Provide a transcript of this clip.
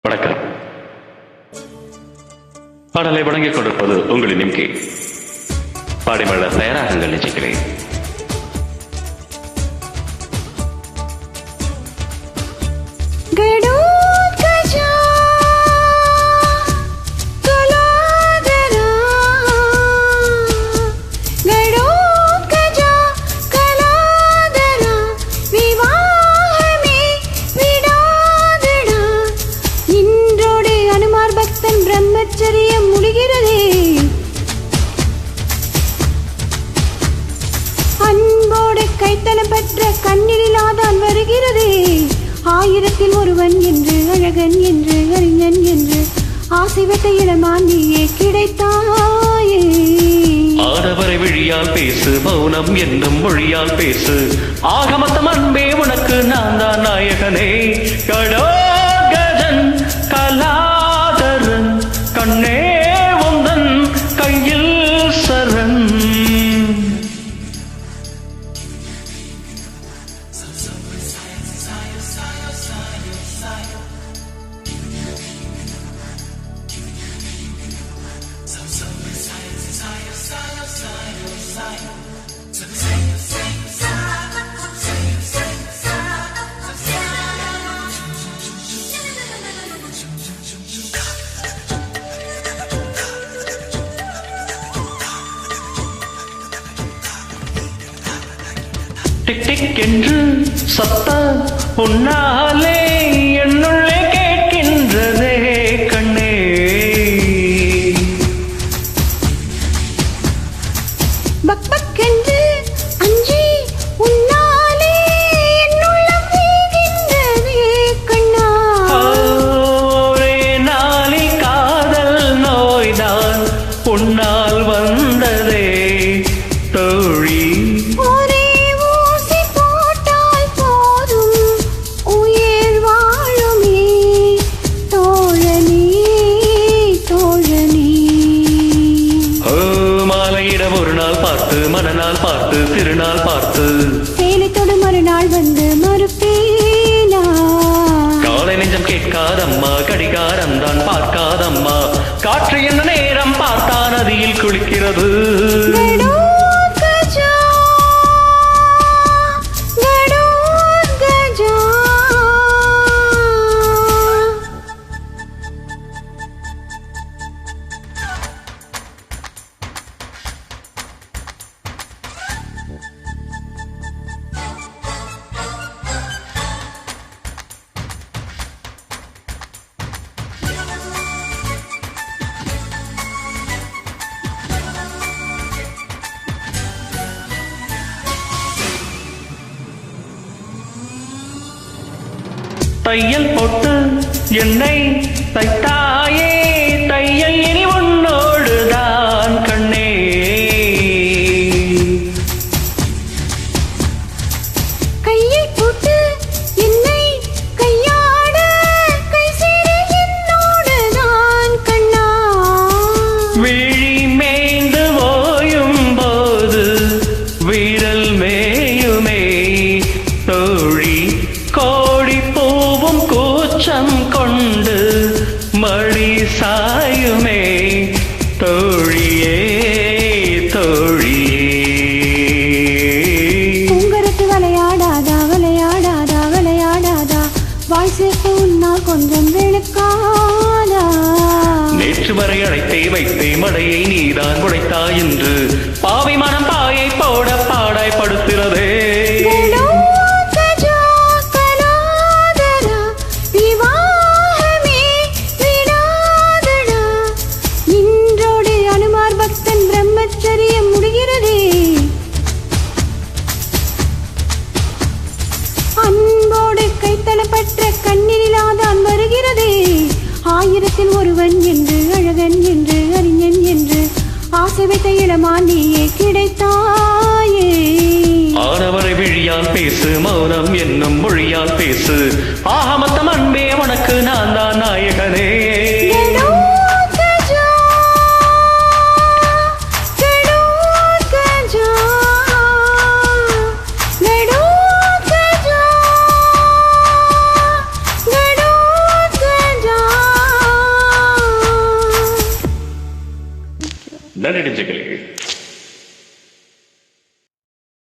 வணக்கம். பாடலை வழங்கிக் கொண்டிருப்பது உங்களின் நிம்கி. பாடிமல்ல தயாராகுங்கள் நிச்சயிக்கிறேன். முடிகிறதே அன்போடு கைத்தலம் பெற்ற கண்ணிலாதான் வருகிறதே. ஆயிரத்தில் ஒருவன் என்று அழகன் என்று அறிஞன் என்று ஆசை வைத்த இளமாண்டியே கிடைத்தாயே. ஆடவரை விழியால் பேசு, மௌனம் என்னும் மொழியால் பேசு. ஆகமத்தம் அன்பே உனக்கு நான் தான் நாயகனே. கடோகஜன் கலாதரன் கண்ணே உந்தன் கையில் சரண். டிக் டிக் என்று சத்தம் உன்னாலே என்னுள்ளே கேட்கின்றதே கண்ணே. பக் பக் என்று அஞ்சி உன்னாலே என்னுள்ளம் வீகின்றதே கண்ணா. ஒரே நாளி காதல் நோய்தான் உன்னால் வந்ததே தோழி. மனநாள் பார்த்து திருநாள் பார்த்து சேலத்தோடு மறுநாள் வந்து மறுப்பேனா. காலை நெஞ்சம் கேட்காதம்மா, கடிகாரம் தான் பார்க்காதம்மா. காற்று என்ன நேரம் பார்த்தா நதியில் குளிக்கிறது. தையல் போட்டு என்னை தைத்தாயே, தையல் இனி உன்னோடுதான் கண்ணே. கையில் போட்டு என்னை கையாட கை சேர என்னோடுதான் கண்ணா. விழி மேய்ந்து ஓயும் போது வீரல் மேயுமே தோழி. கோடி பூவும் கூச்சம் கொண்டு மடி சாயுமே தோழியே தோழியே. உங்கருக்கு விளையாடாதா விளையாடாதா விளையாடாதா, வாய் சேர்த்து உன்னால் கொஞ்சம் வெளுக்காதா. நேற்று வரை அழைத்தே வைத்தே மடையை நீதான் உடைத்தாய் என்று பாவை மனம் பாயை போட பாடாய் படுத்துகிறதே. முடிகிறதே அன்போடு கைத்தளப்பற்ற கண்ணிலாதான் வருகிறதே. ஆயிரத்தில் ஒருவன் என்று அழகன் என்று அறிஞன் என்று ஆசை வைத்த இளமாண்டியே கிடைத்தாயே. ஆடவரை விழியால் பேசு, மௌனம் என்னும் மொழியால் பேசு. ஆகமத்தம் அன்பே உனக்கு நான் தான் நாயகனே. जा நன்றி நெஞ்சங்களே.